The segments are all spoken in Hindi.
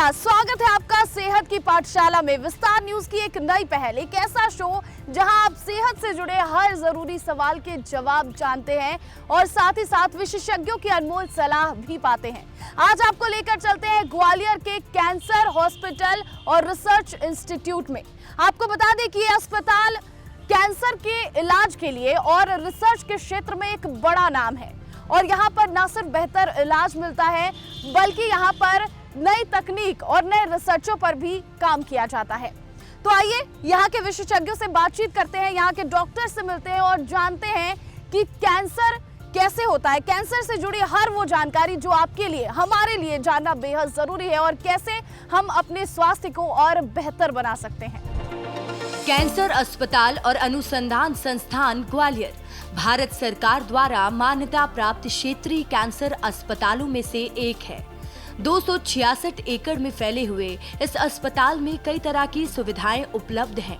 शुक्रिया। स्वागत है आपका सेहत की पाठशाला में। विस्तार न्यूज की एक नई पहल, एक ऐसा शो जहां आप सेहत से जुड़े हर जरूरी सवाल के जवाब जानते हैं और साथ ही साथ विशेषज्ञों की अनमोल सलाह भी पाते हैं। आज आपको लेकर चलते हैं ग्वालियर के कैंसर हॉस्पिटल और रिसर्च इंस्टीट्यूट में। आपको बता दें कि ये अस्पताल कैंसर के इलाज के लिए और रिसर्च के क्षेत्र में एक बड़ा नाम है और यहाँ पर न सिर्फ बेहतर इलाज मिलता है बल्कि यहाँ पर नई तकनीक और नए रिसर्चों पर भी काम किया जाता है। तो आइए यहाँ के विशेषज्ञों से बातचीत करते हैं, यहाँ के डॉक्टर से मिलते हैं और जानते हैं कि कैंसर कैसे होता है, कैंसर से जुड़ी हर वो जानकारी जो आपके लिए, हमारे लिए जानना बेहद जरूरी है और कैसे हम अपने स्वास्थ्य को और बेहतर बना सकते हैं। कैंसर अस्पताल और अनुसंधान संस्थान ग्वालियर भारत सरकार द्वारा मान्यता प्राप्त क्षेत्रीय कैंसर अस्पतालों में से एक है। 266 एकड़ में फैले हुए इस अस्पताल में कई तरह की सुविधाएं उपलब्ध हैं।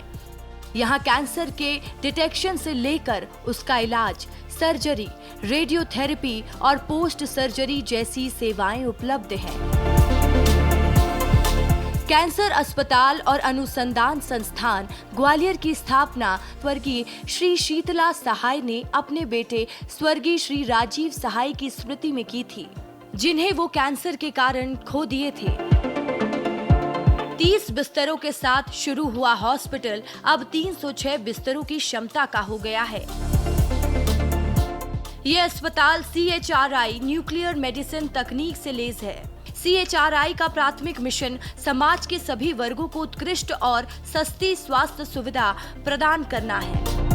यहाँ कैंसर के डिटेक्शन से लेकर उसका इलाज, सर्जरी, रेडियोथेरेपी और पोस्ट सर्जरी जैसी सेवाएं उपलब्ध हैं। कैंसर अस्पताल और अनुसंधान संस्थान ग्वालियर की स्थापना स्वर्गीय श्री शीतला सहाय ने अपने बेटे स्वर्गीय श्री राजीव सहाय की स्मृति में की थी, जिन्हें वो कैंसर के कारण खो दिए थे। 30 बिस्तरों के साथ शुरू हुआ हॉस्पिटल अब 306 बिस्तरों की क्षमता का हो गया है। ये अस्पताल CHRI न्यूक्लियर मेडिसिन तकनीक से लैस है। CHRI का प्राथमिक मिशन समाज के सभी वर्गों को उत्कृष्ट और सस्ती स्वास्थ्य सुविधा प्रदान करना है।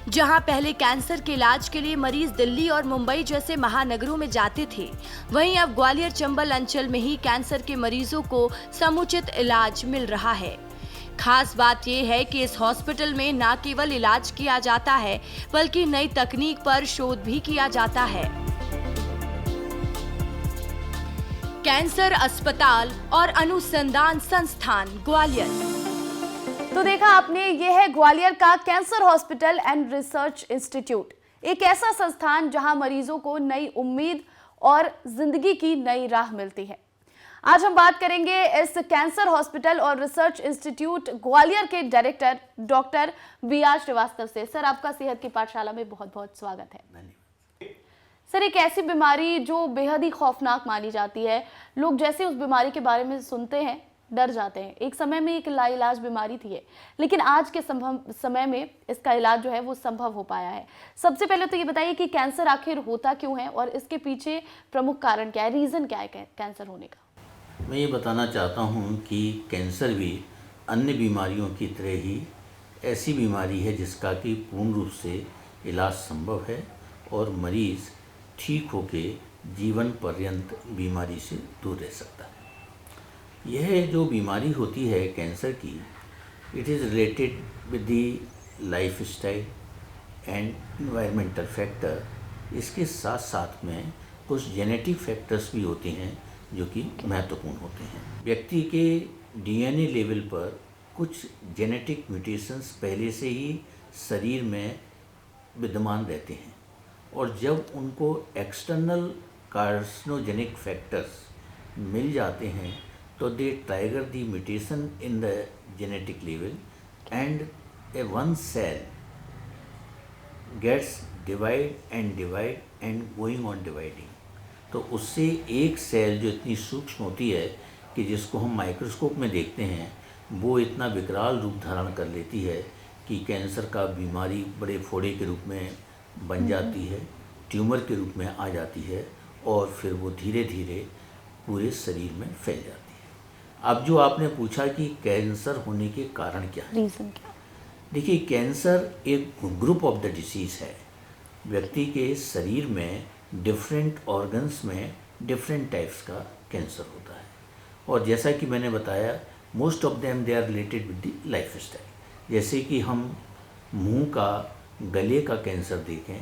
जहां पहले कैंसर के इलाज के लिए मरीज दिल्ली और मुंबई जैसे महानगरों में जाते थे, वहीं अब ग्वालियर चंबल अंचल में ही कैंसर के मरीजों को समुचित इलाज मिल रहा है। खास बात यह है कि इस हॉस्पिटल में न केवल इलाज किया जाता है बल्कि नई तकनीक पर शोध भी किया जाता है। कैंसर अस्पताल और अनुसंधान संस्थान ग्वालियर। तो देखा आपने, ये है ग्वालियर का cancer hospital and research institute, एक ऐसा संस्थान जहां मरीजों को नई उम्मीद और जिंदगी की नई राह मिलती है। आज हम बात करेंगे इस कैंसर हॉस्पिटल और रिसर्च इंस्टीट्यूट ग्वालियर के डायरेक्टर डॉक्टर VR श्रीवास्तव से। सर, आपका सेहत की पाठशाला में बहुत बहुत स्वागत है। सर, एक ऐसी बीमारी जो बेहद ही खौफनाक मानी जाती है, लोग जैसे उस बीमारी के बारे में सुनते हैं डर जाते हैं। एक समय में एक लाइलाज बीमारी थी, लेकिन आज के समय में इसका इलाज जो है वो संभव हो पाया है। सबसे पहले तो ये बताइए कि कैंसर आखिर होता क्यों है और इसके पीछे प्रमुख कारण क्या है, रीजन क्या है कैंसर होने का? मैं ये बताना चाहता हूँ कि कैंसर भी अन्य बीमारियों की तरह ही ऐसी बीमारी है जिसका कि पूर्ण रूप से इलाज संभव है और मरीज़ ठीक होके जीवन पर्यंत बीमारी से दूर रह सकता है। यह जो बीमारी होती है कैंसर की, it is related with the life style and environmental factor. इसके साथ साथ में कुछ जेनेटिक फैक्टर्स भी होते हैं जो कि महत्वपूर्ण होते हैं। व्यक्ति के DNA लेवल पर कुछ जेनेटिक म्यूटेशंस पहले से ही शरीर में विद्यमान रहते हैं और जब उनको एक्सटर्नल कार्सिनोजेनिक फैक्टर्स मिल जाते हैं तो they trigger the mutation in the genetic level and a one cell gets divide and going on dividing. तो उससे एक सेल जो इतनी सूक्ष्म होती है कि जिसको हम माइक्रोस्कोप में देखते हैं, वो इतना विकराल रूप धारण कर लेती है कि कैंसर का बीमारी बड़े फोड़े के रूप में बन जाती है, ट्यूमर के रूप में आ जाती है और फिर वो धीरे धीरे पूरे शरीर में फैल जाती है। अब जो आपने पूछा कि कैंसर होने के कारण क्या है, रीजन क्या? देखिए, कैंसर एक ग्रुप ऑफ द डिसीज़ है। व्यक्ति के शरीर में डिफरेंट ऑर्गन्स में डिफरेंट टाइप्स का कैंसर होता है और जैसा कि मैंने बताया, most of them they are related with the life style. जैसे कि हम मुंह का, गले का कैंसर देखें,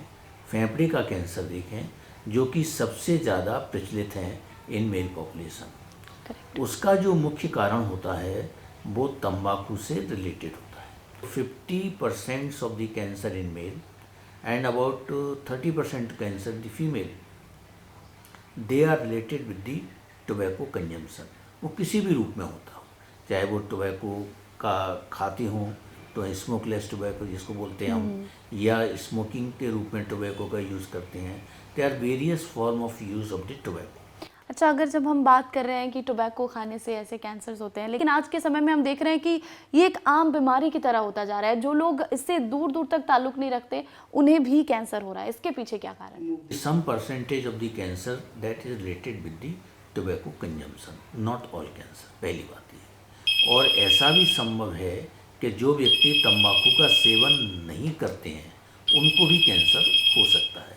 फेफड़े का कैंसर देखें, जो कि सबसे ज़्यादा प्रचलित हैं इन मेल पॉपुलेशन। उसका जो मुख्य कारण होता है वो तंबाकू से रिलेटेड होता है। 50% of the cancer in male and about 30% cancer the female. They are related with the tobacco consumption. वो किसी भी रूप में होता हो, चाहे वो टोबैको का खाते हों तो स्मोकलेस टोबैको जिसको बोलते हैं हम, या स्मोकिंग के रूप में टोबैको का यूज़ करते हैं। They are various form of use of the tobacco. अच्छा, अगर जब हम बात कर रहे हैं कि टोबैको खाने से ऐसे कैंसर्स होते हैं, लेकिन आज के समय में हम देख रहे हैं कि ये एक आम बीमारी की तरह होता जा रहा है। जो लोग इससे दूर दूर तक ताल्लुक नहीं रखते उन्हें भी कैंसर हो रहा है। इसके पीछे क्या कारण है? Some percentage of the cancer that is related with the tobacco consumption, not all cancer, पहली बात ये। और ऐसा भी संभव है कि जो व्यक्ति तंबाकू का सेवन नहीं करते हैं उनको भी कैंसर हो सकता है।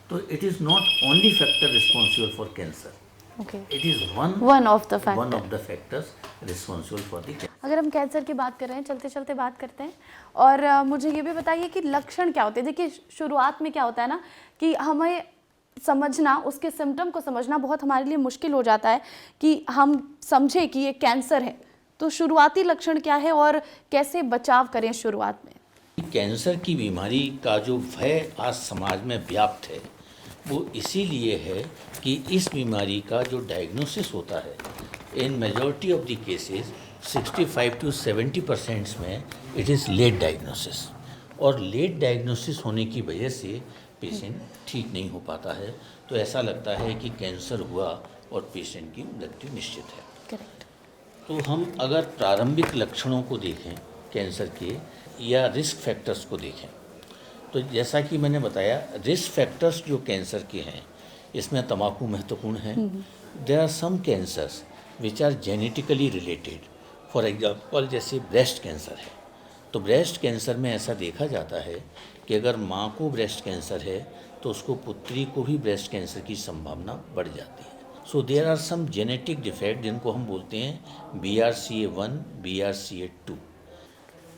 तो it is not only factor responsible for cancer, okay, it is one of the factors responsible for the cancer. अगर हम कैंसर की बात कर रहे हैं, चलते चलते बात करते हैं, और मुझे ये भी बताइए कि लक्षण क्या होते हैं। देखिए, शुरुआत में क्या होता है ना कि हमें समझना, उसके सिम्टम को समझना बहुत हमारे लिए मुश्किल हो जाता है कि हम समझें कि ये कैंसर है। तो शुरुआती लक्षण क्या है और कैसे बचाव करें शुरुआत में? कैंसर की बीमारी का जो भय आज समाज में व्याप्त है वो इसीलिए है कि इस बीमारी का जो डायग्नोसिस होता है, इन majority of the cases 65 to 70% में इट इज़ लेट डायग्नोसिस, और लेट डायग्नोसिस होने की वजह से पेशेंट ठीक नहीं हो पाता है। तो ऐसा लगता है कि कैंसर हुआ और पेशेंट की मृत्यु निश्चित है। करेक्ट। तो हम अगर प्रारंभिक लक्षणों को देखें कैंसर के या रिस्क फैक्टर्स को देखें, तो जैसा कि मैंने बताया, रिस्क फैक्टर्स जो कैंसर के हैं इसमें तंबाकू महत्वपूर्ण है। There are some cancers which are genetically related, for example जैसे ब्रेस्ट कैंसर है, तो ब्रेस्ट कैंसर में ऐसा देखा जाता है कि अगर माँ को ब्रेस्ट कैंसर है तो उसको पुत्री को भी ब्रेस्ट कैंसर की संभावना बढ़ जाती है। So there are some genetic defect जिनको हम बोलते हैं BRCA1, BRCA2।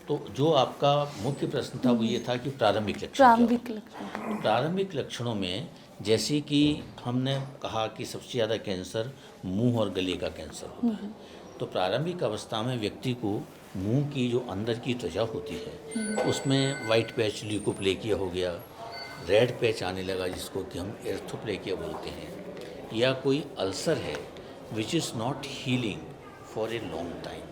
तो जो आपका मुख्य प्रश्न था वो ये था कि प्रारंभिक लक्षण। प्रारंभिक लक्षणों में जैसे कि हमने कहा कि सबसे ज़्यादा कैंसर मुंह और गले का कैंसर होता है। तो प्रारंभिक अवस्था में व्यक्ति को मुंह की जो अंदर की त्वचा होती है उसमें वाइट पैच ल्यूकोप्लेकिया हो गया, रेड पैच आने लगा जिसको कि हम एर्थोप्लेकिया बोलते हैं, या कोई अल्सर है which is not healing for a long time,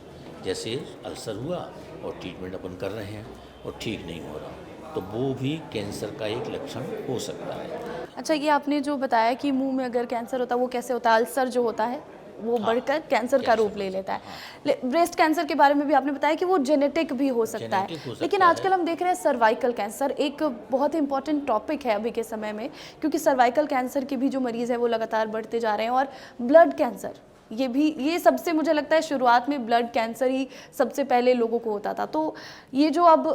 जैसे अल्सर हुआ और ट्रीटमेंट अपन कर रहे हैं और ठीक नहीं हो रहा, तो वो भी कैंसर का एक लक्षण हो सकता है। अच्छा, ये आपने जो बताया कि मुंह में अगर कैंसर होता है वो कैसे होता है, अल्सर जो होता है वो बढ़कर कैंसर का रूप ले लेता है। ब्रेस्ट कैंसर के बारे में भी आपने बताया कि वो जेनेटिक भी हो सकता है, लेकिन आजकल हम देख रहे हैं सर्वाइकल कैंसर एक बहुत ही इंपॉर्टेंट टॉपिक है अभी के समय में, क्योंकि सर्वाइकल कैंसर के भी जो मरीज़ हैं वो लगातार बढ़ते जा रहे हैं। और ब्लड कैंसर, ये सबसे मुझे लगता है शुरुआत में ब्लड कैंसर ही सबसे पहले लोगों को होता था। तो ये जो अब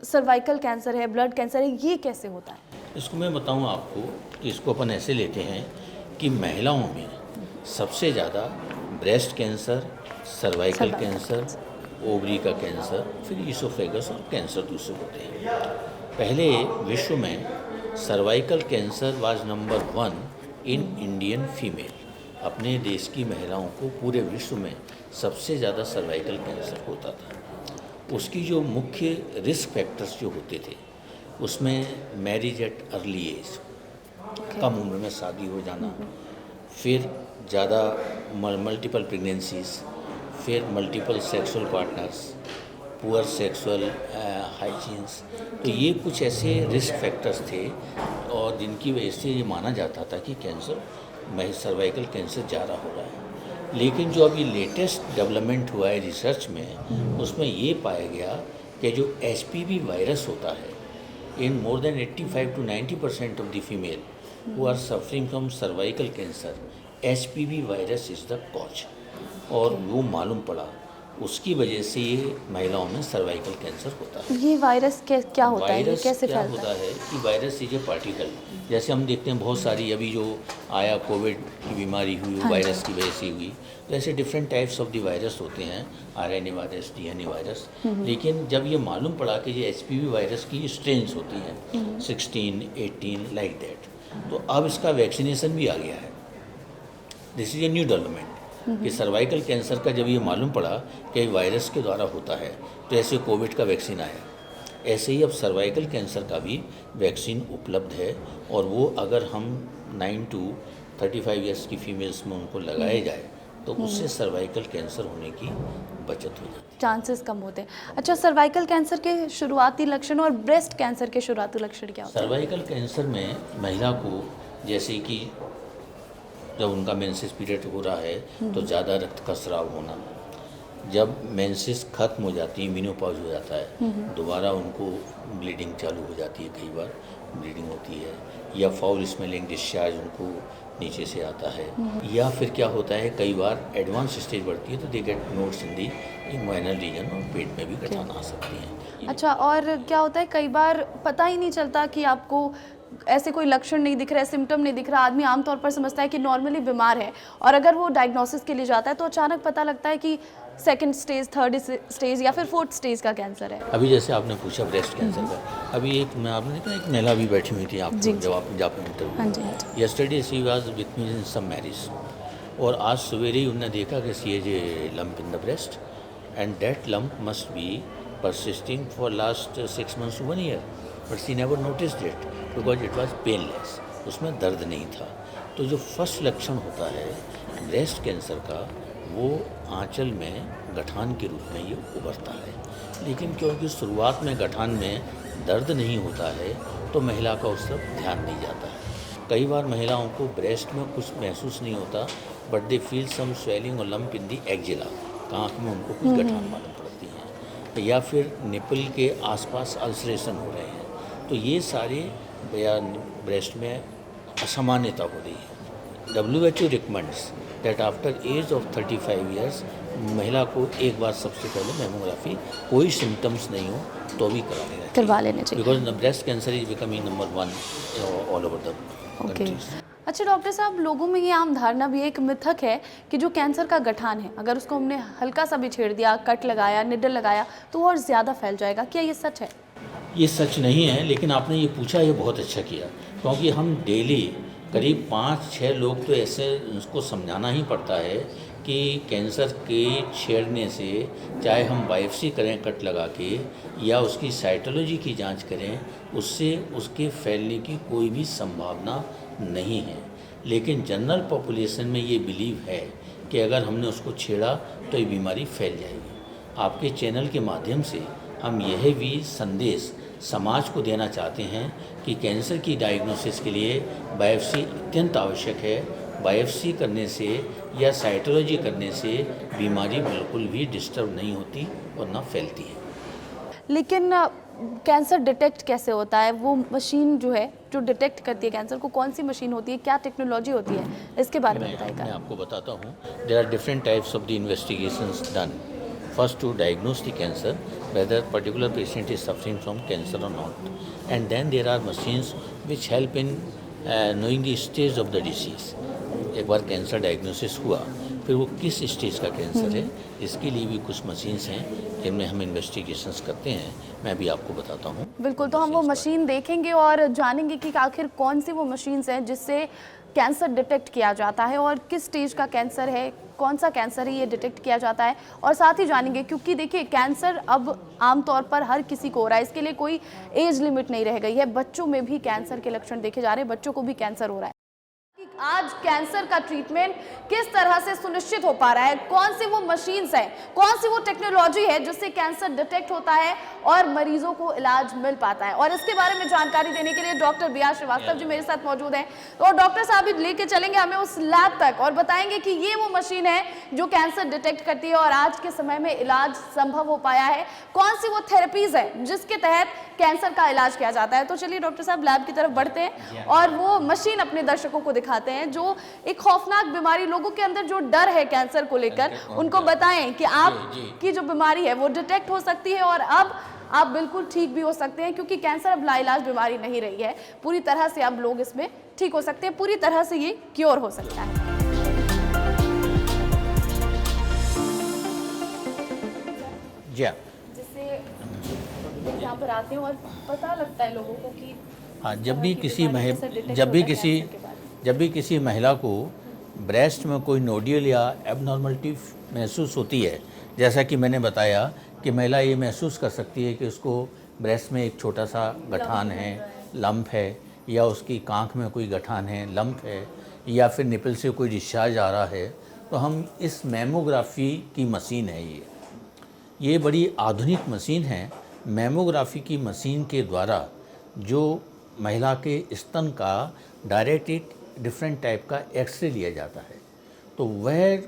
सर्वाइकल कैंसर है, ब्लड कैंसर है, ये कैसे होता है? इसको मैं बताऊं आपको कि इसको अपन ऐसे लेते हैं कि महिलाओं में सबसे ज़्यादा breast cancer, cervical cancer, ovary का कैंसर, फिर ईसोफेगस और कैंसर दूसरे होते हैं। पहले विश्व में cervical cancer was number 1 in Indian female. अपने देश की महिलाओं को पूरे विश्व में सबसे ज़्यादा सर्वाइकल कैंसर होता था। उसकी जो मुख्य रिस्क फैक्टर्स जो होते थे उसमें मैरिज एट अर्ली एज, कम उम्र में शादी हो जाना, फिर ज़्यादा मल्टीपल प्रेगनेंसीज, फिर multiple sexual partners, poor sexual hygienes, तो ये कुछ ऐसे रिस्क फैक्टर्स थे और जिनकी वजह से ये माना जाता था कि कैंसर सर्वाइकल कैंसर ज़्यादा हो रहा है। लेकिन जो अभी लेटेस्ट डेवलपमेंट हुआ है रिसर्च में, उसमें ये पाया गया कि जो HPV वायरस होता है, in more than 85 to 90% of the female who are suffering from cervical cancer, HPV virus is the cause. और वो मालूम पड़ा, उसकी वजह से ये महिलाओं में सर्वाइकल कैंसर होता है। ये वायरस क्या होता है, ये कैसे क्या फैलता होता है कि वायरस इज ए पार्टिकल, जैसे हम देखते हैं बहुत सारी अभी जो आया कोविड की बीमारी हुई वो वायरस की वजह से हुई, तो ऐसे different types of the virus होते हैं, RNA वायरस, DNA वायरस। लेकिन जब ये मालूम पड़ा कि ये HPV वायरस की स्ट्रेन्स होती हैं 16, 18 लाइक दैट, तो अब इसका वैक्सीनेशन भी आ गया है। This is a new development कि सर्वाइकल कैंसर का जब ये मालूम पड़ा कि वायरस के द्वारा होता है तो ऐसे कोविड का वैक्सीन आया। ऐसे ही अब सर्वाइकल कैंसर का भी वैक्सीन उपलब्ध है, और वो अगर हम 9 to 35 ईयर्स की फीमेल्स में उनको लगाया जाए तो उससे सर्वाइकल कैंसर होने की बचत हो जाती है। चांसेस कम होते हैं। अच्छा, सर्वाइकल कैंसर के शुरुआती लक्षण और ब्रेस्ट कैंसर के शुरुआती लक्षण क्या होते हैं? सर्वाइकल कैंसर में महिला को जैसे कि जब उनका मेंसेस पीरियड हो रहा है तो ज़्यादा रक्त का स्राव होना, जब मेंसेस खत्म हो जाती है, मेनोपॉज हो जाता है, दोबारा उनको ब्लीडिंग चालू हो जाती है, कई बार ब्लीडिंग होती है, या फाउल स्मेलिंग डिस्चार्ज उनको नीचे से आता है, या फिर क्या होता है कई बार एडवांस स्टेज बढ़ती है तो they get nodes in the inguinal region और पेट में भी गठान आ सकती हैं। अच्छा, और क्या होता है कई बार पता ही नहीं चलता कि आपको ऐसे कोई लक्षण नहीं दिख रहा है, सिम्टम नहीं दिख रहा, आदमी आमतौर पर समझता है कि नॉर्मली बीमार है, और अगर वो डायग्नोसिस के लिए जाता है तो अचानक पता लगता है कि सेकंड स्टेज, थर्ड स्टेज या फिर फोर्थ स्टेज का कैंसर है। अभी जैसे आपने पूछा ब्रेस्ट कैंसर का, अभी एक मैं आपने देखा एक महिला भी बैठी हुई थी आपको जब आप जब इंटरव्यू, हाँ जी, yesterday she was with me in some marriage, और आज सवेरे ही उन्होंने देखा कि she has a lump in the breast and that lump must be persisting for last 6 months to 1 year, but she never noticed it because it was painless, उसमें दर्द नहीं था। तो जो फर्स्ट लक्षण होता है ब्रेस्ट कैंसर का वो आंचल में गठान के रूप में ये उभरता है, लेकिन क्योंकि शुरुआत में गठान में दर्द नहीं होता है तो महिला का उस तरफ ध्यान नहीं जाता है। कई बार महिलाओं को ब्रेस्ट में कुछ महसूस नहीं होता but they feel some swelling और लंप इन दी एक्जिला, आँख में उनको कुछ गठान मालूम पड़ती हैं, या फिर निपल के आसपास अल्सरेशन हो रहे हैं, तो ये सारे या ब्रेस्ट में असामान्यता हो रही है। WHO recommends that after age of 35 years महिला को एक बार सबसे पहले मेमोग्राफी, कोई सिम्टम्स नहीं हो तो भी करवा लेना चाहिए, because breast cancer is becoming number 1 all over the countries. अच्छा डॉक्टर साहब, लोगों में ये आम धारणा भी एक मिथक है कि जो कैंसर का गठान है अगर उसको हमने हल्का सा भी छेड़ दिया, कट लगाया, निडल लगाया तो और ज़्यादा फैल जाएगा, क्या ये सच है? ये सच नहीं है, लेकिन आपने ये पूछा, ये बहुत अच्छा किया, क्योंकि हम डेली करीब 5-6 लोग तो ऐसे उसको समझाना ही पड़ता है कि कैंसर के छेड़ने से, चाहे हम बायोप्सी करें कट लगा के या उसकी साइटोलॉजी की जांच करें, उससे उसके फैलने की कोई भी संभावना नहीं है। लेकिन जनरल पॉपुलेशन में ये बिलीव है कि अगर हमने उसको छेड़ा तो ये बीमारी फैल जाएगी। आपके चैनल के माध्यम से हम यह भी संदेश समाज को देना चाहते हैं कि कैंसर की डायग्नोसिस के लिए बायोप्सी अत्यंत आवश्यक है। बायोप्सी करने से या साइटोलॉजी करने से बीमारी बिल्कुल भी डिस्टर्ब नहीं होती और ना फैलती है। लेकिन कैंसर डिटेक्ट कैसे होता है? वो मशीन जो है जो डिटेक्ट करती है कैंसर को, कौन सी मशीन होती है, क्या टेक्नोलॉजी होती है, इसके बारे में बताइएगा। मैं आपको बताता हूँ। There are different types of the investigations done first to diagnose the cancer whether particular patient is suffering from cancer or not, and then there are machines which help in knowing the stage of the disease। एक बार कैंसर डायग्नोसिस हुआ फिर वो किस स्टेज का कैंसर है, इसके लिए भी कुछ मशीन्स हैं जिनमें हम इन्वेस्टिगेशंस करते हैं। मैं भी आपको बताता हूँ। बिल्कुल, तो हम वो मशीन देखेंगे और जानेंगे कि आखिर कौन सी वो मशीन्स हैं जिससे कैंसर डिटेक्ट किया जाता है और किस स्टेज का कैंसर है, कौन सा कैंसर है, ये डिटेक्ट किया जाता है। और साथ ही जानेंगे, क्योंकि देखिए कैंसर अब आमतौर पर हर किसी को हो रहा है, इसके लिए कोई एज लिमिट नहीं रह गई है। बच्चों में भी कैंसर के लक्षण देखे जा रहे हैं, बच्चों को भी कैंसर हो रहा है। आज कैंसर का ट्रीटमेंट किस तरह से सुनिश्चित हो पा रहा है, कौन सी वो मशीन्स हैं, कौन सी वो टेक्नोलॉजी है जिससे कैंसर डिटेक्ट होता है और मरीजों को इलाज मिल पाता है, और इसके बारे में जानकारी देने के लिए doctor B are Srivastava ji मेरे साथ मौजूद हैं। तो डॉक्टर साहब लेके चलेंगे हमें उस लैब तक और बताएंगे कि ये वो मशीन है जो कैंसर डिटेक्ट करती है और आज के समय में इलाज संभव हो पाया है, कौन सी वो थेरेपीज है जिसके तहत कैंसर का इलाज किया जाता है। तो चलिए डॉक्टर साहब लैब की तरफ बढ़ते हैं और वो मशीन अपने दर्शकों को दिखाते हैं जो एक खौफनाक बीमारी, लोगों के अंदर जो डर है कैंसर को लेकर, उनको बताएं कि आपकी जो बीमारी है वो डिटेक्ट हो सकती है और अब आप बिल्कुल ठीक भी हो सकते हैं, क्योंकि कैंसर अब लाइलाज बीमारी नहीं रही है। पूरी तरह से अब लोग इसमें ठीक हो सकते हैं, पूरी तरह से ये क्योर हो सकता है। जिससे यहाँ पर आते हैं और पता लगता है लोगों को कि हाँ, जब भी किसी महिला को ब्रेस्ट में कोई नोड्यूल या एबनॉर्मलिटी महसूस होती है, जैसा कि मैंने बताया कि महिला ये महसूस कर सकती है कि उसको ब्रेस्ट में एक छोटा सा गठान है, लंप है, या उसकी आँख में कोई गठान है, लंप है, या फिर निपल से कोई डिस्चार्ज आ रहा है, तो हम इस मैमोग्राफी की मशीन है ये बड़ी आधुनिक मशीन है। मैमोग्राफी की मशीन के द्वारा जो महिला के स्तन का डायरेक्ट एक डिफरेंट टाइप का एक्सरे लिया जाता है, तो वह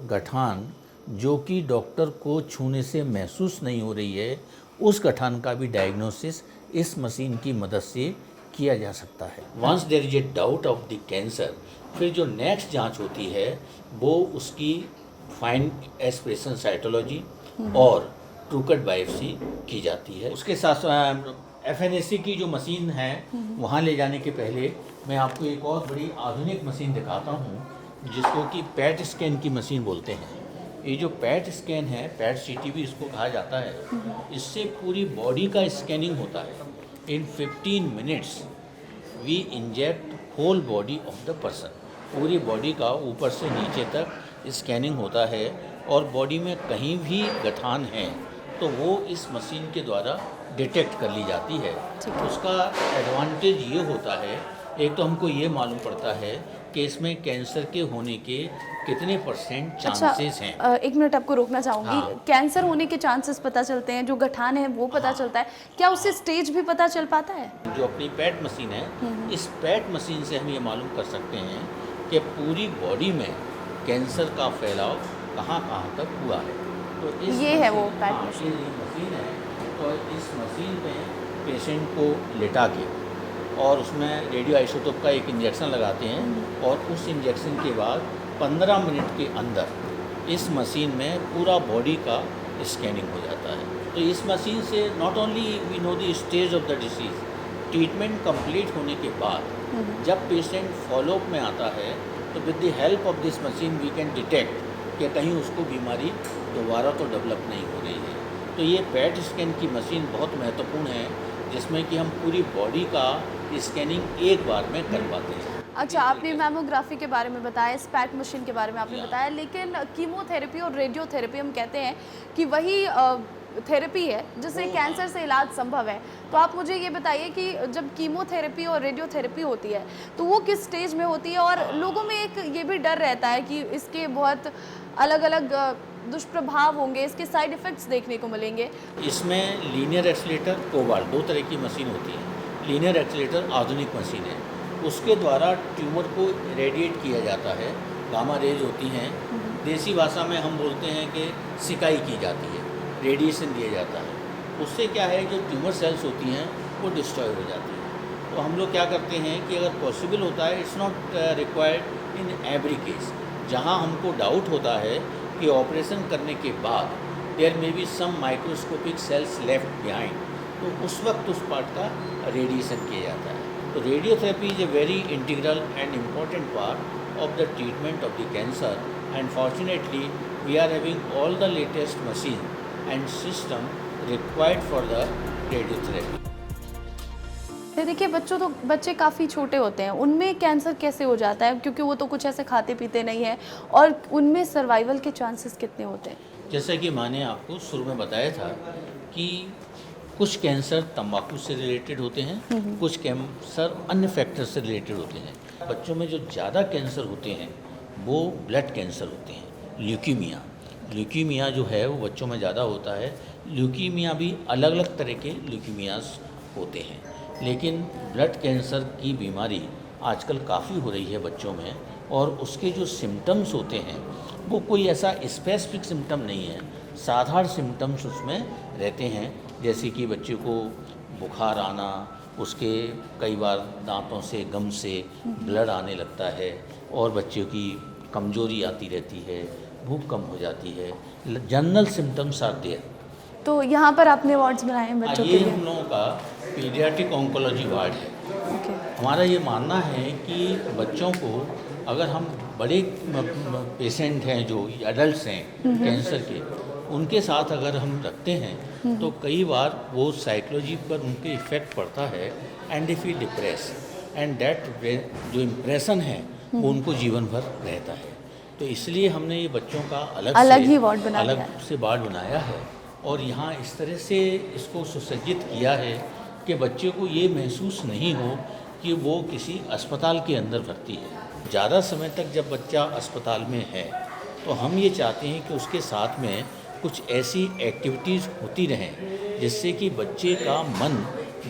गठान जो कि डॉक्टर को छूने से महसूस नहीं हो रही है, उस गठान का भी डायग्नोसिस इस मशीन की मदद से किया जा सकता है। Once there is a doubt of the cancer, फिर जो नेक्स्ट जांच होती है वो उसकी फाइन एस्पिरेशन साइटोलॉजी और ट्रूकट बायोप्सी की जाती है। उसके साथ FNAC की जो मशीन है वहाँ ले जाने के पहले मैं आपको एक और बड़ी आधुनिक मशीन दिखाता हूँ, जिसको कि पैट स्कैन की मशीन बोलते हैं। ये जो पैट स्कैन है, पैट CT भी इसको कहा जाता है, इससे पूरी बॉडी का स्कैनिंग होता है। In 15 minutes we inject whole body of the person, पूरी बॉडी का ऊपर से नीचे तक स्कैनिंग होता है, और बॉडी में कहीं भी गठान है तो वो इस मशीन के द्वारा डिटेक्ट कर ली जाती है। उसका एडवांटेज ये होता है, एक तो हमको ये मालूम पड़ता है कि इसमें कैंसर के होने के कितने % चांसेस हैं। एक मिनट आपको रोकना चाहूँगी। हाँ। कैंसर होने के चांसेस पता चलते हैं, जो गठान है वो पता चलता है, क्या उससे स्टेज भी पता चल पाता है? जो अपनी पैट मशीन है, इस पैट मशीन से हम ये मालूम कर सकते हैं कि पूरी बॉडी में कैंसर का फैलाव कहाँ कहाँ तक हुआ है। तो ये है वो पैट मशीन, मशीन है। तो इस मशीन में पेशेंट को लेटा के और उसमें रेडियो आइसोटोप का एक इंजेक्शन लगाते हैं, और उस इंजेक्शन के बाद 15 मिनट के अंदर इस मशीन में पूरा बॉडी का स्कैनिंग हो जाता है। तो इस मशीन से not only we know the stage of the disease, treatment complete होने के बाद जब पेशेंट फॉलोअप में आता है तो with the help of this machine we can detect कि कहीं उसको बीमारी दोबारा तो डेवलप नहीं हो रही है। तो ये पैट स्कैन की मशीन बहुत महत्वपूर्ण है, जिसमें कि हम पूरी बॉडी का स्कैनिंग एक बार में कर पाते हैं। अच्छा, आपने मैमोग्राफी के बारे में बताया, इस पैट मशीन के बारे में आपने बताया, लेकिन कीमोथेरेपी और रेडियोथेरेपी हम कहते हैं कि वही थेरेपी है जिससे कैंसर से इलाज संभव है। तो आप मुझे ये बताइए कि जब कीमोथेरेपी और रेडियोथेरेपी होती है तो वो किस स्टेज में होती है, और लोगों में एक ये भी डर रहता है कि इसके बहुत अलग अलग दुष्प्रभाव होंगे, इसके साइड इफ़ेक्ट्स देखने को मिलेंगे। इसमें लीनियर एक्सीलेटर, कोबाल्ट, 2 तरह की मशीन होती है। लीनियर एक्सीलेटर आधुनिक मशीन है, उसके द्वारा ट्यूमर को रेडिएट किया जाता है, गामा रेज होती हैं, देसी भाषा में हम बोलते हैं कि सिकाई की जाती है, रेडिएशन दिया जाता है। उससे क्या है, जो ट्यूमर सेल्स होती हैं वो डिस्ट्रॉय हो जाती हैं। तो हम लोग क्या करते हैं कि अगर पॉसिबल होता है, it's not required in every case, जहाँ हमको डाउट होता है कि ऑपरेशन करने के बाद there may be some microscopic cells left behind, तो उस वक्त उस पार्ट का रेडिएशन किया जाता है। तो radiotherapy is a very integral and important part of the treatment of the cancer, and fortunately we are having all the latest machine and system required for the radiotherapy. देखिए, बच्चे काफ़ी छोटे होते हैं, उनमें कैंसर कैसे हो जाता है, क्योंकि वो तो कुछ ऐसे खाते पीते नहीं हैं, और उनमें सर्वाइवल के चांसेस कितने होते हैं? जैसा कि मैंने आपको शुरू में बताया था कि कुछ कैंसर तंबाकू से रिलेटेड होते हैं, कुछ कैंसर अन्य फैक्टर से रिलेटेड होते हैं। बच्चों में जो ज़्यादा कैंसर होते हैं वो ब्लड कैंसर होते हैं। ल्यूकीमिया जो है वो बच्चों में ज़्यादा होता है। ल्यूकीमिया भी अलग अलग तरह के ल्यूकीमियाज होते हैं, लेकिन ब्लड कैंसर की बीमारी आजकल काफ़ी हो रही है बच्चों में, और उसके जो सिम्टम्स होते हैं वो कोई ऐसा स्पेसिफिक सिम्टम नहीं है, साधारण सिम्टम्स उसमें रहते हैं, जैसे कि बच्चे को बुखार आना, उसके कई बार दांतों से गम से ब्लड आने लगता है, और बच्चे की कमजोरी आती रहती है, भूख कम हो जाती है। General symptoms are there. तो यहाँ पर आपने वार्ड्स बनाए हैं बच्चों के ये लिए? हम लोगों का पीडियाट्रिक ऑन्कोलॉजी वार्ड है। ओके। हमारा ये मानना है कि बच्चों को, अगर हम बड़े पेशेंट हैं जो एडल्ट्स हैं कैंसर के, उनके साथ अगर हम रखते हैं तो कई बार वो साइकोलॉजी पर उनके इफ़ेक्ट पड़ता है, and they feel depress, and that जो इम्प्रेशन है वो उनको जीवन भर रहता है। तो इसलिए हमने ये बच्चों का अलग ही वार्ड बनाया है। अलग से वार्ड बनाया है, और यहाँ इस तरह से इसको सुसज्जित किया है कि बच्चे को ये महसूस नहीं हो कि वो किसी अस्पताल के अंदर भर्ती है। ज़्यादा समय तक जब बच्चा अस्पताल में है तो हम ये चाहते हैं कि उसके साथ में कुछ ऐसी एक्टिविटीज़ होती रहें जिससे कि बच्चे का मन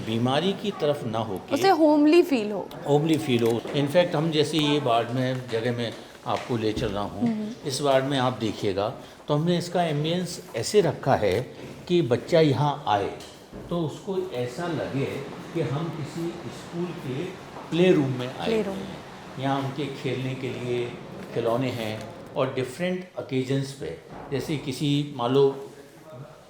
बीमारी की तरफ ना हो के उसे होमली फील हो। इनफैक्ट हम जैसे ये वार्ड में जगह में आपको ले चल रहा हूँ, इस वार्ड में आप देखिएगा तो हमने इसका एम्बियंस ऐसे रखा है कि बच्चा यहाँ आए तो उसको ऐसा लगे कि हम किसी स्कूल के प्ले रूम में आए हैं। यहाँ उनके खेलने के लिए खिलौने हैं और डिफरेंट ओकेजन्स पे, जैसे किसी मान लो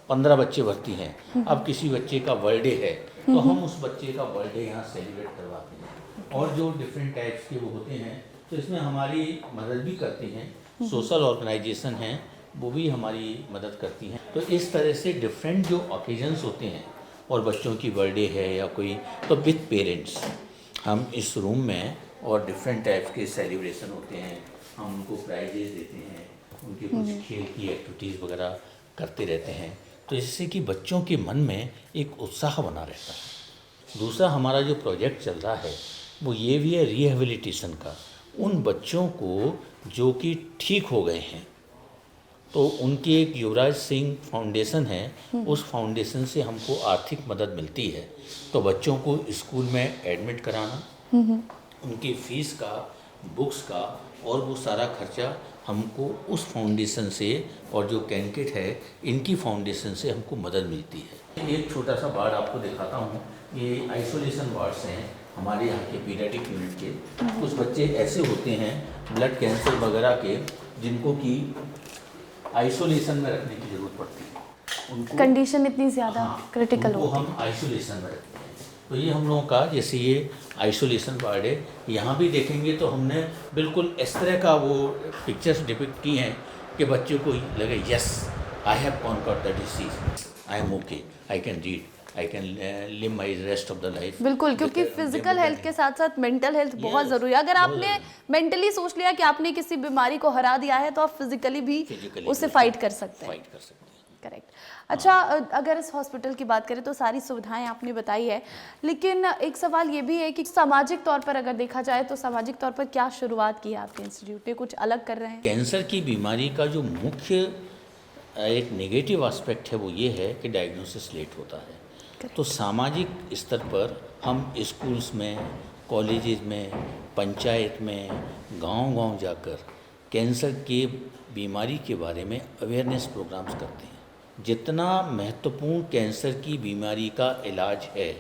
15 बच्चे भर्ती हैं, अब किसी बच्चे का बर्थडे है तो हम उस बच्चे का बर्थडे यहाँ सेलिब्रेट करवाते हैं और जो डिफरेंट टाइप्स के वो होते हैं तो इसमें हमारी मदद भी करते हैं। सोशल ऑर्गेनाइजेशन हैं वो भी हमारी मदद करती हैं। तो इस तरह से डिफरेंट जो ओकेजन्स होते हैं और बच्चों की बर्थडे है या कोई, तो विद पेरेंट्स हम इस रूम में और डिफरेंट टाइप्स के सेलिब्रेशन होते हैं, हम उनको प्राइजेस देते हैं, उनके कुछ खेल की एक्टिविटीज़ वगैरह करते रहते हैं, तो इससे कि बच्चों के मन में एक उत्साह बना रहता है। दूसरा हमारा जो प्रोजेक्ट चल रहा है वो ये भी है रिहेबिलिटेशन का। उन बच्चों को जो कि ठीक हो गए हैं तो उनकी एक युवराज सिंह फाउंडेशन है, उस फाउंडेशन से हमको आर्थिक मदद मिलती है। तो बच्चों को स्कूल में एडमिट कराना, उनकी फ़ीस का, बुक्स का और वो सारा खर्चा हमको उस फाउंडेशन से, और जो कैनकेट है इनकी फाउंडेशन से हमको मदद मिलती है। एक छोटा सा वार्ड आपको दिखाता हूँ, ये आइसोलेशन वार्ड्स हैं हमारे यहाँ के पीडियाट्रिक यूनिट के। कुछ बच्चे ऐसे होते हैं ब्लड कैंसर वगैरह के जिनको कि आइसोलेशन में रखने की ज़रूरत पड़ती है, उनको कंडीशन इतनी ज़्यादा क्रिटिकल हो, हम आइसोलेशन में रखते हैं। तो ये हम लोगों का जैसे ये आइसोलेशन वार्ड है, यहाँ भी देखेंगे तो हमने बिल्कुल इस तरह का वो पिक्चर्स डिपिक्ट की हैं कि बच्चों को लगे yes I have conquered the disease, I am okay, I can read, I can live my rest of the life. बिल्कुल, क्योंकि फिजिकल हेल्थ के साथ साथ मेंटल हेल्थ बहुत ज़रूरी है। अगर आपने मेंटली सोच लिया कि आपने किसी बीमारी को हरा दिया है तो आप फिजिकली भी उससे फाइट कर सकते हैं। करेक्ट। अच्छा, अगर इस हॉस्पिटल की बात करें तो सारी सुविधाएं आपने बताई है, लेकिन एक सवाल ये भी है कि सामाजिक तौर पर अगर देखा जाए तो सामाजिक तौर पर क्या शुरुआत की है आपके इंस्टीट्यूट ने, कुछ अलग कर रहे हैं? कैंसर की बीमारी का जो मुख्य एक नेगेटिव एस्पेक्ट है वो ये है कि डायग्नोसिस लेट होता है। तो सामाजिक स्तर पर हम स्कूल्स में, कॉलेजेस में, पंचायत में, गांव-गांव जाकर कैंसर के बीमारी के बारे में अवेयरनेस प्रोग्राम्स करते हैं। जितना महत्वपूर्ण कैंसर की बीमारी का इलाज है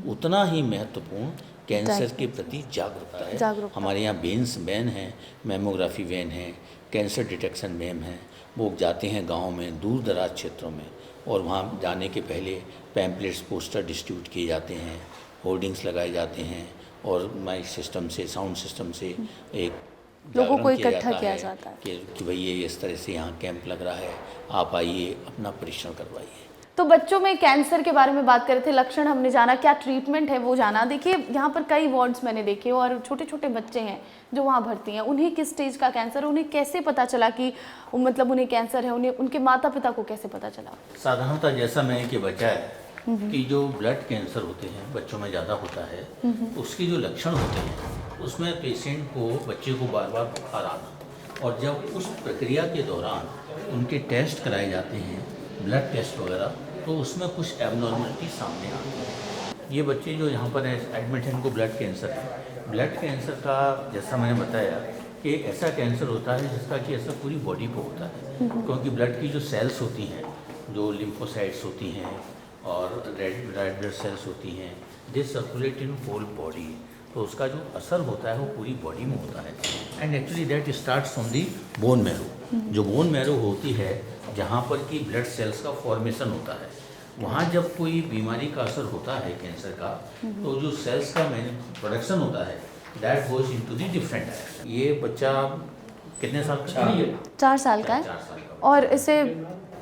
उतना ही महत्वपूर्ण कैंसर के प्रति जागरूकता है। हमारे यहाँ वेन्स वैन हैं, मेमोग्राफी वैन है, कैंसर डिटेक्शन वैन है, वो जाते हैं गांव में, दूर दराज क्षेत्रों में, और वहाँ जाने के पहले पैम्पलेट्स, पोस्टर डिस्ट्रीब्यूट किए जाते हैं, होर्डिंग्स लगाए जाते हैं और माइक सिस्टम से, साउंड सिस्टम से एक लोगों को इकट्ठा किया जाता है कि भाई ये इस तरह से यहाँ कैंप लग रहा है, आप आइए अपना परीक्षण करवाइए। तो बच्चों में कैंसर के बारे में बात कर रहे थे, लक्षण हमने जाना, क्या ट्रीटमेंट है वो जाना। देखिए यहाँ पर कई वार्ड्स मैंने देखे और छोटे छोटे बच्चे हैं जो वहाँ भर्ती हैं, उन्हें किस स्टेज का कैंसर, उन्हें कैसे पता चला कि मतलब उन्हें कैंसर है, उन्हें उनके माता पिता को कैसे पता चला? साधारणतः जैसा मैंने कि बचा है कि जो ब्लड कैंसर होते हैं बच्चों में ज़्यादा होता है, उसके जो लक्षण होते हैं उसमें पेशेंट को, बच्चे को बार बार बुखार आना, और जब उस प्रक्रिया के दौरान उनके टेस्ट कराए जाते हैं, ब्लड टेस्ट वगैरह, तो उसमें कुछ एबनॉर्मलिटी सामने आती है। ये बच्चे जो यहाँ पर एडमिट हैं इनको ब्लड कैंसर है। ब्लड कैंसर का जैसा मैंने बताया कि ऐसा कैंसर होता है जिसका कि असर पूरी बॉडी पर होता है, क्योंकि ब्लड की जो सेल्स होती हैं, जो लिम्फोसाइट्स होती हैं और रेड ब्लड सेल्स होती हैं, दे सर्कुलेट इन होल बॉडी, तो उसका जो असर होता है वो पूरी बॉडी में होता है। And actually that starts from the bone marrow. जो बोन मैरो होती है जहाँ पर कि ब्लड सेल्स का फॉर्मेशन होता है, वहाँ जब कोई बीमारी का असर होता है कैंसर का, तो जो सेल्स का प्रोडक्शन होता है that goes into the different direction. ये बच्चा कितने साल का है? 4 साल का है। 4 साल का। और इसे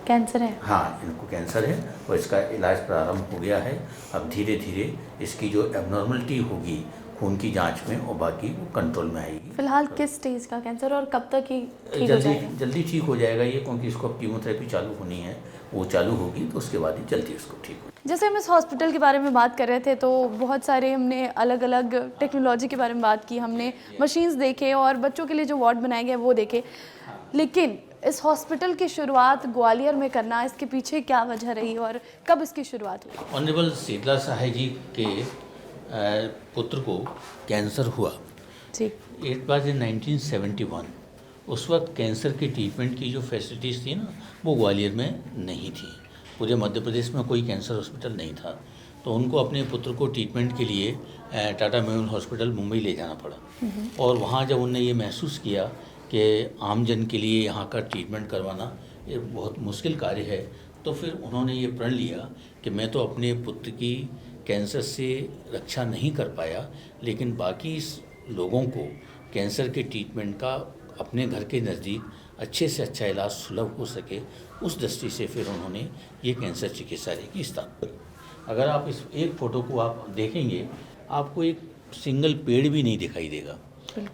कैंसर है? हाँ, इनको कैंसर है और इसका इलाज प्रारंभ हो गया है। अब धीरे धीरे इसकी जो एबनॉर्मलिटी होगी, खून की जांच में और बाकी वो कंट्रोल में आएगी। फिलहाल किस स्टेज का कैंसर और कब तक ही ठीक हो जाएगा? जल्दी ठीक हो जाएगा ये, क्योंकि इसको अब कीमोथेरेपी चालू होनी है, वो चालू होगी तो उसके बाद ही जल्दी उसको ठीक हो। जैसे हम इस हॉस्पिटल के बारे में बात कर रहे थे तो बहुत सारे हमने अलग अलग टेक्नोलॉजी के बारे में बात की, हमने मशीन्स देखे और बच्चों के लिए जो वार्ड बनाए गए वो देखे, लेकिन इस हॉस्पिटल की शुरुआत ग्वालियर में करना, इसके पीछे क्या वजह रही और कब इसकी शुरुआत हुई? ऑनरेबल शीतला सहाय जी के पुत्र को कैंसर हुआ। जी। It was in 1971। उस वक्त कैंसर के ट्रीटमेंट की जो फैसिलिटीज़ थी ना, वो ग्वालियर में नहीं थी। पूरे मध्य प्रदेश में कोई कैंसर हॉस्पिटल नहीं था, तो उनको अपने पुत्र को ट्रीटमेंट के लिए टाटा मेमोरियल हॉस्पिटल मुंबई ले जाना पड़ा। और वहाँ जब उनने ये महसूस किया कि आमजन के लिए यहाँ का ट्रीटमेंट करवाना ये बहुत मुश्किल कार्य है, तो फिर उन्होंने ये प्रण लिया कि मैं तो अपने पुत्र की कैंसर से रक्षा नहीं कर पाया, लेकिन बाकी लोगों को कैंसर के ट्रीटमेंट का अपने घर के नज़दीक अच्छे से अच्छा इलाज सुलभ हो सके, उस दृष्टि से फिर उन्होंने ये कैंसर चिकित्सालय की स्थापना की। अगर आप इस एक फ़ोटो को आप देखेंगे, आपको एक सिंगल पेड़ भी नहीं दिखाई देगा।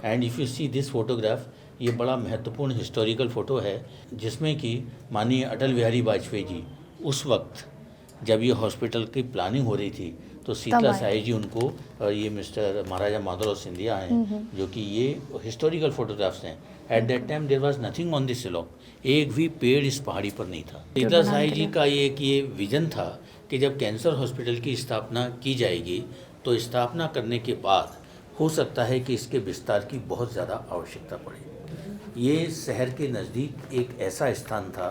And if you see this photograph, ये बड़ा महत्वपूर्ण हिस्टोरिकल फ़ोटो है, जिसमें कि माननीय अटल बिहारी वाजपेयी जी उस वक्त जब ये हॉस्पिटल की प्लानिंग हो रही थी, तो शीतला साई जी उनको, और ये मिस्टर महाराजा माधवराव सिंधिया हैं, जो कि ये हिस्टोरिकल फोटोग्राफ्स हैं। At that time there was nothing on this सिलोक, एक भी पेड़ इस पहाड़ी पर नहीं था। शीतला साई जी का ये विजन था कि जब कैंसर हॉस्पिटल की स्थापना की जाएगी, तो स्थापना करने के बाद हो सकता है कि इसके विस्तार की बहुत ज़्यादा आवश्यकता पड़े। ये शहर के नज़दीक एक ऐसा स्थान था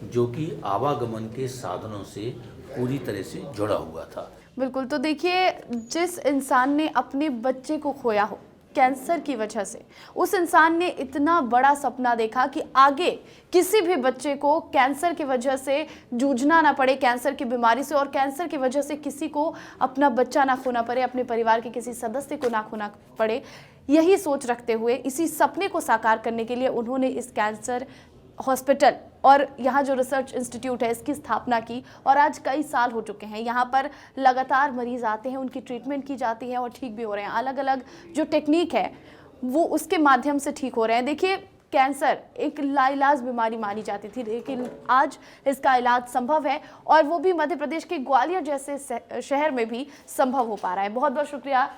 जो कि आवागमन के साधनों से पूरी तरह से जुड़ा हुआ था। बिल्कुल। तो देखिए, जिस इंसान ने अपने बच्चे को खोया हो कैंसर की वजह से, उस इंसान ने इतना बड़ा सपना देखा कि आगे किसी भी बच्चे को कैंसर की वजह से जूझना ना पड़े, कैंसर की बीमारी से, और कैंसर की वजह से किसी को अपना बच्चा ना खोना पड़े, अपने परिवार के किसी सदस्य को ना खोना पड़े। यही सोच रखते हुए, इसी सपने को साकार करने के लिए उन्होंने इस कैंसर हॉस्पिटल और यहाँ जो रिसर्च इंस्टीट्यूट है इसकी स्थापना की। और आज कई साल हो चुके हैं, यहाँ पर लगातार मरीज आते हैं, उनकी ट्रीटमेंट की जाती है और ठीक भी हो रहे हैं। अलग अलग जो टेक्निक है वो उसके माध्यम से ठीक हो रहे हैं। देखिए, कैंसर एक लाइलाज बीमारी मानी जाती थी, लेकिन आज इसका इलाज संभव है, और वो भी मध्य प्रदेश के ग्वालियर जैसे शहर में भी संभव हो पा रहा है। बहुत बहुत शुक्रिया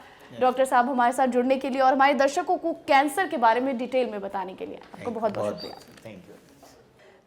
डॉक्टर साहब हमारे साथ जुड़ने के लिए और हमारे दर्शकों को कैंसर के बारे में डिटेल में बताने के लिए। आपको बहुत बहुत शुक्रिया। Thank you.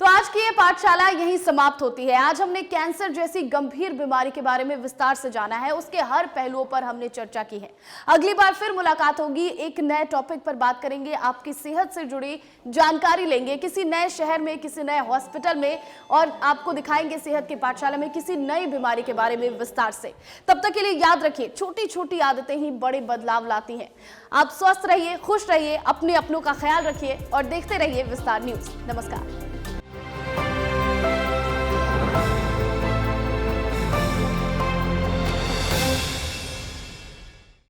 तो आज की ये पाठशाला यहीं समाप्त होती है। आज हमने कैंसर जैसी गंभीर बीमारी के बारे में विस्तार से जाना है, उसके हर पहलुओं पर हमने चर्चा की है। अगली बार फिर मुलाकात होगी, एक नए टॉपिक पर बात करेंगे, आपकी सेहत से जुड़ी जानकारी लेंगे किसी नए शहर में, किसी नए हॉस्पिटल में, और आपको दिखाएंगे सेहत की पाठशाला में किसी नई बीमारी के बारे में विस्तार से। तब तक के लिए याद रखिए, छोटी छोटी आदतें ही बड़े बदलाव लाती हैं। आप स्वस्थ रहिए, खुश रहिए, अपने अपनों का ख्याल रखिए और देखते रहिए विस्तार न्यूज। नमस्कार।